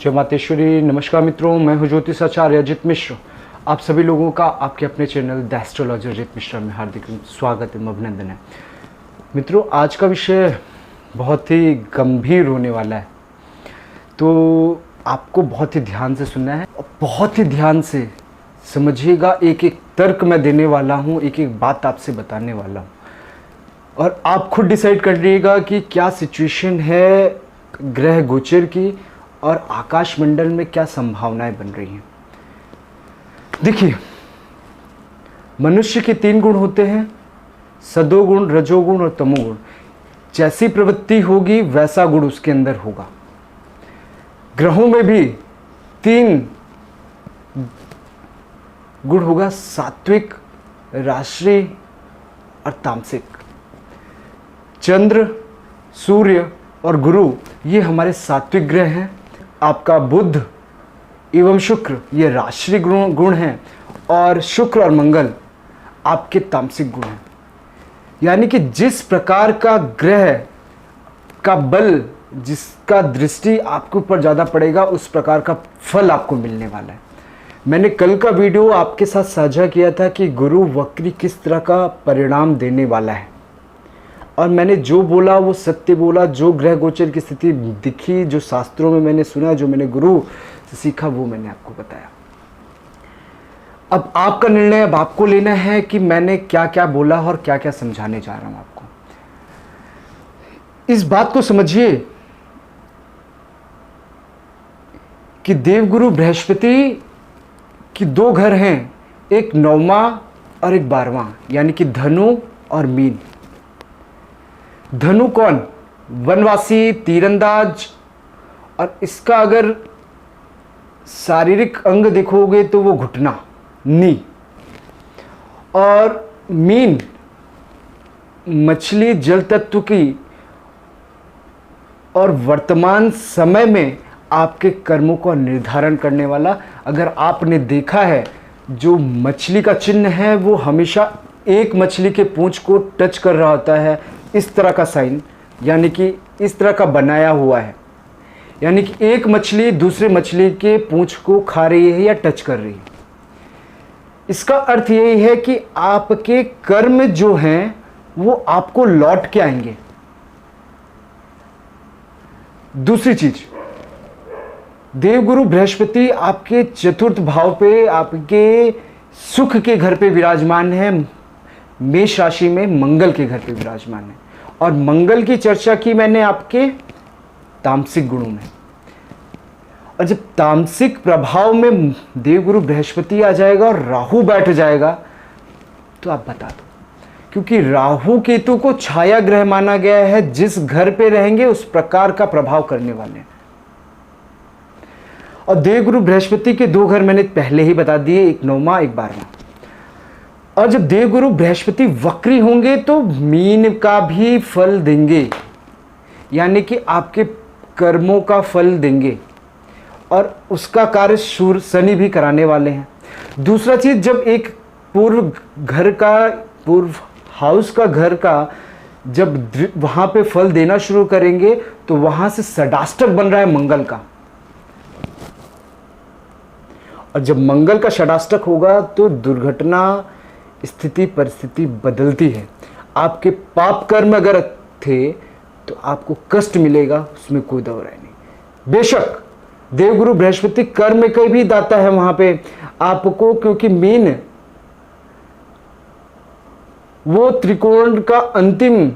जय मातेश्वरी। नमस्कार मित्रों, मैं हूं ज्योतिष आचार्य अजित मिश्र। आप सभी लोगों का आपके अपने channel the astrologer Ajit Mishra में हार्दिक स्वागत एवं अभिनंदन है। मित्रों, आज का विषय बहुत ही गंभीर होने वाला है, तो आपको बहुत ही ध्यान से सुनना है और बहुत ही ध्यान से समझिएगा। एक एक तर्क मैं देने वाला हूँ, एक एक बात आपसे बताने वाला हूँ और आप खुद डिसाइड कर लीजिएगा कि क्या सिचुएशन है ग्रह गोचर की और आकाश मंडल में क्या संभावनाएं बन रही हैं। देखिए, मनुष्य के 3 गुण होते हैं, सदोगुण, रजोगुण और तमोगुण। जैसी प्रवृत्ति होगी वैसा गुण उसके अंदर होगा। ग्रहों में भी 3 गुण होगा, सात्विक, राशि और तामसिक। चंद्र, सूर्य और गुरु ये हमारे सात्विक ग्रह हैं। आपका बुध एवं शुक्र ये राशि गुण हैं और शुक्र और मंगल आपके तामसिक गुण हैं। यानी कि जिस प्रकार का ग्रह का बल, जिसका दृष्टि आपके ऊपर ज़्यादा पड़ेगा, उस प्रकार का फल आपको मिलने वाला है। मैंने कल का वीडियो आपके साथ साझा किया था कि गुरु वक्री किस तरह का परिणाम देने वाला है और मैंने जो बोला वो सत्य बोला। जो ग्रह गोचर की स्थिति दिखी, जो शास्त्रों में मैंने सुना, जो मैंने गुरु से सीखा, वो मैंने आपको बताया। अब आपका निर्णय अब आपको लेना है कि मैंने क्या क्या बोला और क्या क्या समझाने जा रहा हूं आपको। इस बात को समझिए कि देवगुरु बृहस्पति की 2 घर हैं, एक 9वां और एक 12वां, यानी कि धनु और मीन। धनु कौन? वनवासी, तीरंदाज। और इसका अगर शारीरिक अंग देखोगे तो वो घुटना, नी। और मीन मछली, जल तत्व की, और वर्तमान समय में आपके कर्मों का निर्धारण करने वाला। अगर आपने देखा है, जो मछली का चिन्ह है वो हमेशा एक मछली के पूंछ को टच कर रहा होता है, इस तरह का साइन, यानी कि इस तरह का बनाया हुआ है। यानी कि एक मछली दूसरे मछली के पूंछ को खा रही है या टच कर रही है। इसका अर्थ यही है कि आपके कर्म जो हैं वो आपको लौट के आएंगे। दूसरी चीज, देवगुरु बृहस्पति आपके 4th भाव पे, आपके सुख के घर पे विराजमान है। मेष राशि में मंगल के घर पे विराजमान है और मंगल की चर्चा की मैंने आपके तामसिक गुणों में। और जब तामसिक प्रभाव में देवगुरु बृहस्पति आ जाएगा और राहु बैठ जाएगा तो आप बता दो, क्योंकि राहु केतु को छाया ग्रह माना गया है। जिस घर पे रहेंगे उस प्रकार का प्रभाव करने वाले हैं। और देवगुरु बृहस्पति के 2 घर मैंने पहले ही बता दिए, एक 9वां एक 12वां। और जब देवगुरु बृहस्पति वक्री होंगे तो मीन का भी फल देंगे, यानी कि आपके कर्मों का फल देंगे और उसका कार्य सूर्य शनि भी कराने वाले हैं। दूसरा चीज, जब एक पूर्व हाउस का घर का जब वहां पे फल देना शुरू करेंगे तो वहां से षडाष्टक बन रहा है मंगल का। और जब मंगल का षडाष्टक होगा तो दुर्घटना, स्थिति, परिस्थिति बदलती है। आपके पाप कर्म अगर थे तो आपको कष्ट मिलेगा, उसमें कोई दो राय नहीं। बेशक देवगुरु बृहस्पति कर्म का भी दाता है वहां पे आपको, क्योंकि मीन वो त्रिकोण का अंतिम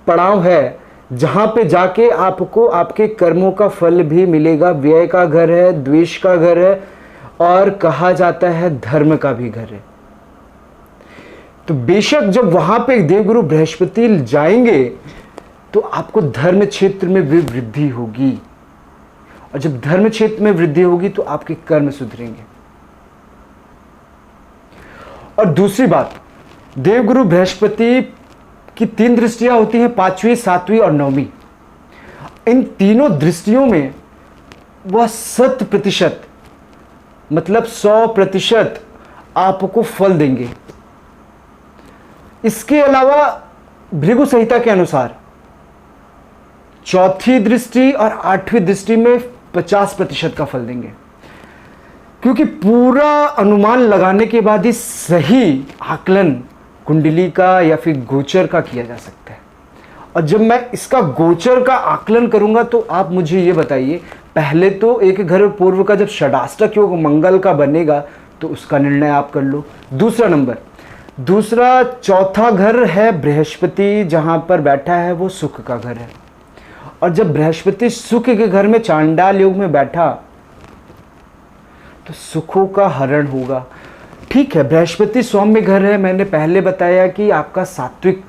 पड़ाव है जहां पे जाके आपको आपके कर्मों का फल भी मिलेगा। व्यय का घर है, द्वेष का घर है और कहा जाता है धर्म का भी घर है। तो बेशक जब वहां पे देवगुरु बृहस्पति जाएंगे तो आपको धर्म क्षेत्र में भी वृद्धि होगी और जब धर्म क्षेत्र में वृद्धि होगी तो आपके कर्म सुधरेंगे। और दूसरी बात, देवगुरु बृहस्पति की 3 दृष्टियां होती हैं, 5वीं, 7वीं और 9वीं। इन तीनों दृष्टियों में वह 100% मतलब 100% आपको फल देंगे। इसके अलावा भृगु संहिता के अनुसार 4थी दृष्टि और 8वीं दृष्टि में 50% का फल देंगे, क्योंकि पूरा अनुमान लगाने के बाद ही सही आकलन कुंडली का या फिर गोचर का किया जा सकता है। और जब मैं इसका गोचर का आकलन करूंगा तो आप मुझे ये बताइए, पहले तो एक घर पूर्व का जब षडाष्टक योग मंगल का बनेगा तो उसका निर्णय आप कर लो। दूसरा चौथा घर है बृहस्पति, जहां पर बैठा है वो सुख का घर है। और जब बृहस्पति सुख के घर में चांडाल योग में बैठा तो सुखों का हरण होगा। ठीक है, बृहस्पति सौम्य घर है, मैंने पहले बताया कि आपका सात्विक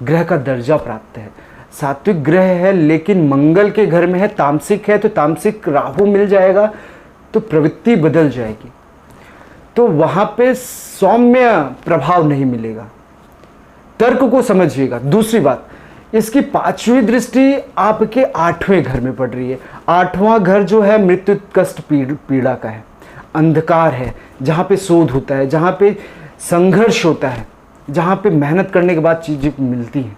ग्रह का दर्जा प्राप्त है, सात्विक ग्रह है, लेकिन मंगल के घर में है, तामसिक है, तो तामसिक राहु मिल जाएगा तो प्रवृत्ति बदल जाएगी, तो वहां पे सौम्य प्रभाव नहीं मिलेगा। तर्क को समझिएगा। दूसरी बात, इसकी 5वीं दृष्टि आपके 8वें घर में पड़ रही है। 8वां घर जो है मृत्यु कष्ट पीड़ा का है, अंधकार है, जहाँ पे शोध होता है, जहाँ पे संघर्ष होता है, जहाँ पे मेहनत करने के बाद चीजें मिलती हैं।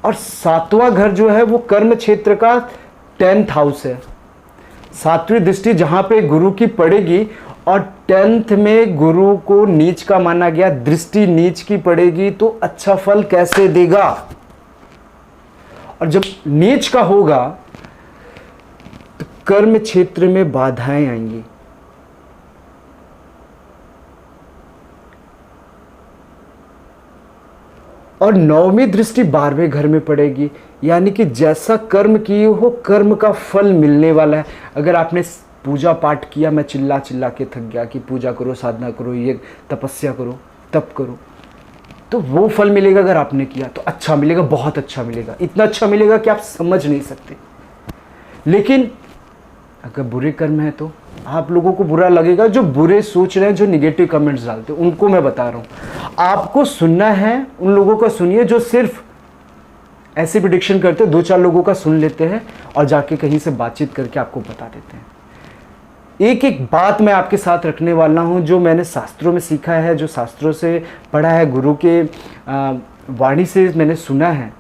और 7वां घर जो है वो कर्म क्षेत्र का 10th हाउस है। 7वीं दृष्टि जहाँ पे गुरु की पड़ेगी, और 10th में गुरु को नीच का माना गया, दृष्टि नीच की पड़ेगी तो अच्छा फल कैसे देगा। और जब नीच का होगा तो कर्म क्षेत्र में बाधाएं आएंगी। और 9वीं दृष्टि 12वें घर में पड़ेगी, यानी कि जैसा कर्म किए हो कर्म का फल मिलने वाला है। अगर आपने पूजा पाठ किया, मैं चिल्ला चिल्ला के थक गया कि पूजा करो, साधना करो, ये तपस्या करो, तप करो, तो वो फल मिलेगा। अगर आपने किया तो अच्छा मिलेगा, बहुत अच्छा मिलेगा, इतना अच्छा मिलेगा कि आप समझ नहीं सकते। लेकिन अगर बुरे कर्म है तो आप लोगों को बुरा लगेगा, जो बुरे सोच रहे हैं, जो निगेटिव कमेंट्स डालते हैं, उनको मैं बता रहा हूं। आपको सुनना है उन लोगों का सुनिए जो सिर्फ ऐसे प्रेडिक्शन करते हैं, 2-4 लोगों का सुन लेते हैं और जाके कहीं से बातचीत करके आपको बता देते हैं। एक एक बात मैं आपके साथ रखने वाला हूं, जो मैंने शास्त्रों में सीखा है, जो शास्त्रों से पढ़ा है, गुरु के वाणी से मैंने सुना है,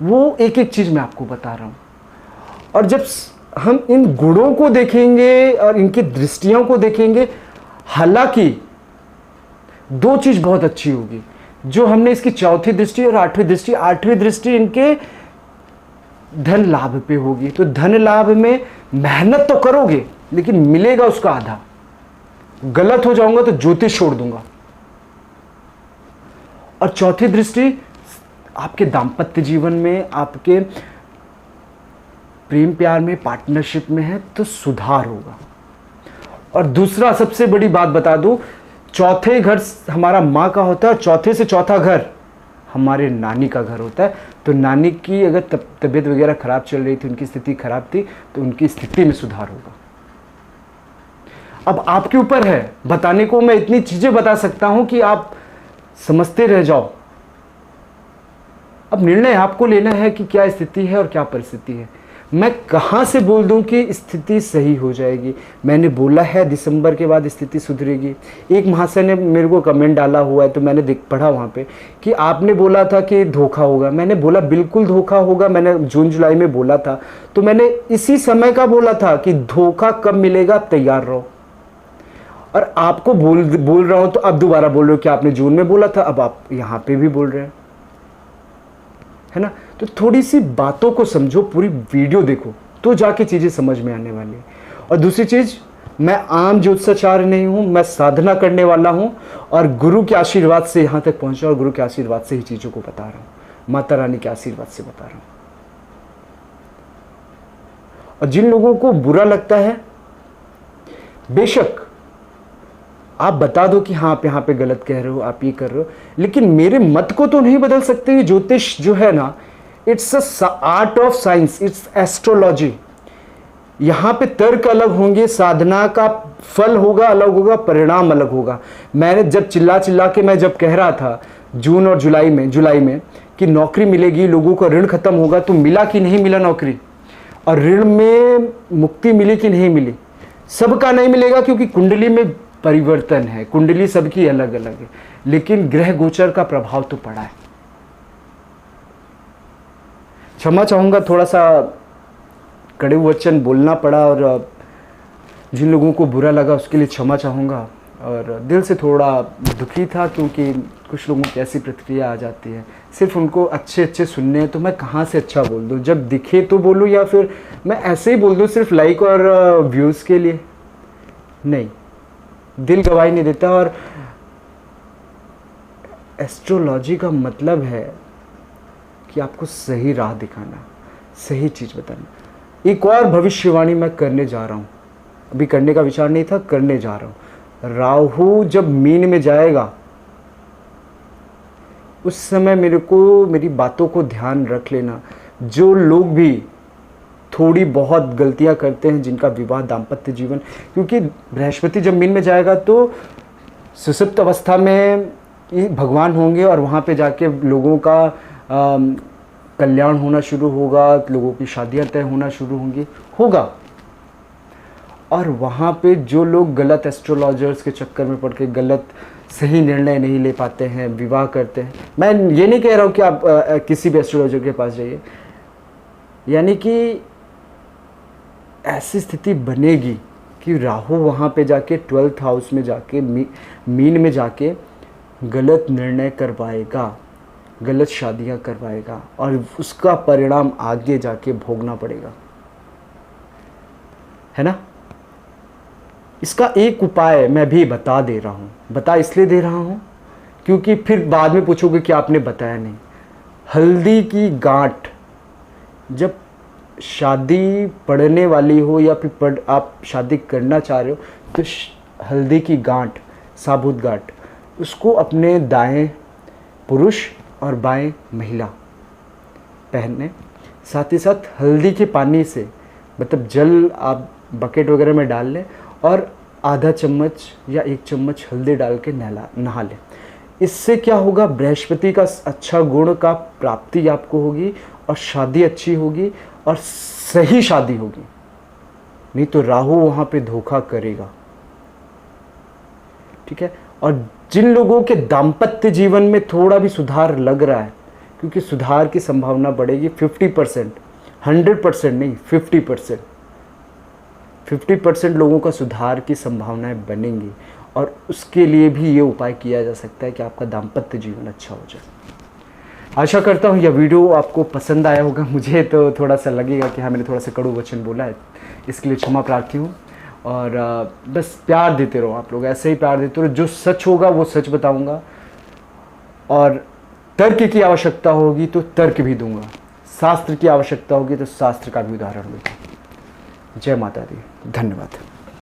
वो एक एक चीज मैं आपको बता रहा हूं। और जब हम इन गुणों को देखेंगे और इनकी दृष्टियों को देखेंगे, हालांकि 2 चीज बहुत अच्छी होगी जो हमने इसकी 4थी दृष्टि और 8वीं दृष्टि इनके धन लाभ पे होगी। तो धन लाभ में मेहनत तो करोगे लेकिन मिलेगा उसका आधा। गलत हो जाऊंगा तो ज्योतिष छोड़ दूंगा। और 4थी दृष्टि आपके दाम्पत्य जीवन में, आपके प्रेम प्यार में, पार्टनरशिप में है तो सुधार होगा। और दूसरा सबसे बड़ी बात बता दूं, 4थे घर हमारा माँ का होता है और 4थे से 4था घर हमारे नानी का घर होता है। तो नानी की अगर तबीयत वगैरह खराब चल रही थी, उनकी स्थिति खराब थी, तो उनकी स्थिति में सुधार होगा। अब आपके ऊपर है बताने को, मैं इतनी चीजें बता सकता हूं कि आप समझते रह जाओ। अब निर्णय आपको लेना है कि क्या स्थिति है और क्या परिस्थिति है। मैं कहां से बोल दूं कि स्थिति सही हो जाएगी। मैंने बोला है दिसंबर के बाद स्थिति सुधरेगी। एक महाशय ने मेरे को कमेंट डाला हुआ है, तो मैंने पढ़ा वहां पे कि आपने बोला था कि धोखा होगा। मैंने बोला बिल्कुल धोखा होगा, मैंने जून जुलाई में बोला था। तो मैंने इसी समय का बोला था कि धोखा कब मिलेगा, आप तैयार रहो। और आपको बोल रहा हूं तो अब दोबारा बोल रहे हो कि आपने जून में बोला था, अब आप यहां पे भी बोल रहे हैं, है ना। तो थोड़ी सी बातों को समझो, पूरी वीडियो देखो तो जाके चीजें समझ में आने वाली है। और दूसरी चीज, मैं आम ज्योतिषाचार्य नहीं हूं, मैं साधना करने वाला हूं और गुरु के आशीर्वाद से यहां तक पहुंचा और गुरु के आशीर्वाद से ही चीजों को बता रहा हूं, माता रानी के आशीर्वाद से बता रहा हूं। और जिन लोगों को बुरा लगता है, बेशक आप बता दो कि हाँ आप यहाँ पे गलत कह रहे हो, आप ये कर रहे हो, लेकिन मेरे मत को तो नहीं बदल सकते। ज्योतिष जो है ना, it's a art of science, it's astrology. यहाँ पे तर्क अलग होंगे, साधना का फल होगा अलग होगा, परिणाम अलग होगा। मैंने जब चिल्ला चिल्ला के मैं जब कह रहा था जून और जुलाई में कि नौकरी मिलेगी, लोगों का ऋण खत्म होगा, तो मिला कि नहीं मिला नौकरी, और ऋण में मुक्ति मिली कि नहीं मिली? सबका नहीं मिलेगा, क्योंकि कुंडली में परिवर्तन है, कुंडली सबकी अलग अलग है, लेकिन ग्रह गोचर का प्रभाव तो पड़ा है। क्षमा चाहूंगा, थोड़ा सा कड़े वचन बोलना पड़ा और जिन लोगों को बुरा लगा उसके लिए क्षमा चाहूँगा। और दिल से थोड़ा दुखी था क्योंकि कुछ लोगों की ऐसी प्रतिक्रिया आ जाती है, सिर्फ उनको अच्छे सुनने हैं तो मैं कहाँ से अच्छा बोल दूँ, जब दिखे तो बोलूँ या फिर मैं ऐसे ही बोल दूँ सिर्फ लाइक और व्यूज़ के लिए। नहीं, दिल गवाही नहीं देता। और एस्ट्रोलॉजी का मतलब है कि आपको सही राह दिखाना, सही चीज़ बताना। एक और भविष्यवाणी मैं करने जा रहा हूँ, अभी करने का विचार नहीं था, करने जा रहा हूँ। राहु जब मीन में जाएगा उस समय मेरी बातों को ध्यान रख लेना। जो लोग भी थोड़ी बहुत गलतियां करते हैं, जिनका विवाह दाम्पत्य जीवन, क्योंकि बृहस्पति जब मीन में जाएगा तो सुषुप्त अवस्था में भगवान होंगे और वहाँ पे जाके लोगों का कल्याण होना शुरू होगा, लोगों की शादियाँ तय होना शुरू होगा। और वहाँ पे जो लोग गलत एस्ट्रोलॉजर्स के चक्कर में पड़ के गलत सही निर्णय नहीं ले पाते हैं, विवाह करते हैं। मैं ये नहीं कह रहा हूँ कि आप किसी भी एस्ट्रोलॉजर के पास जाइए, यानी कि ऐसी स्थिति बनेगी कि राहु वहाँ पे जाके 12th हाउस में जाके मीन में जाके गलत निर्णय करवाएगा, गलत शादियाँ करवाएगा और उसका परिणाम आगे जाके भोगना पड़ेगा, है ना। इसका एक उपाय मैं भी बता दे रहा हूँ, बता इसलिए दे रहा हूँ क्योंकि फिर बाद में पूछोगे कि आपने बताया नहीं। हल्दी की गांठ, जब शादी पड़ने वाली हो या फिर आप शादी करना चाह रहे हो तो हल्दी की गांठ, साबुत गांठ, उसको अपने दाएं पुरुष और बाएं महिला पहनने। साथ ही साथ हल्दी के पानी से, मतलब जल आप बकेट वगैरह में डाल लें और आधा चम्मच या 1 चम्मच हल्दी डाल के नहा लें। इससे क्या होगा, बृहस्पति का अच्छा गुण का प्राप्ति आपको होगी और शादी अच्छी होगी और सही शादी होगी। नहीं तो राहु वहाँ पे धोखा करेगा, ठीक है। और जिन लोगों के दाम्पत्य जीवन में थोड़ा भी सुधार लग रहा है, क्योंकि सुधार की संभावना बढ़ेगी 50%, 100% नहीं, 50% लोगों का सुधार की संभावनाएं बनेंगी। और उसके लिए भी ये उपाय किया जा सकता है कि आपका दाम्पत्य जीवन अच्छा हो जाए। आशा करता हूँ यह वीडियो आपको पसंद आया होगा। मुझे तो थोड़ा सा लगेगा कि हाँ, मैंने थोड़ा सा कड़ू वचन बोला है, इसके लिए क्षमा प्रार्थी हूँ। और बस प्यार देते रहो, आप लोग ऐसे ही प्यार देते रहो। जो सच होगा वो सच बताऊँगा और तर्क की आवश्यकता होगी तो तर्क भी दूंगा, शास्त्र की आवश्यकता होगी तो शास्त्र का भी उदाहरण दूंगा। जय माता दी, धन्यवाद।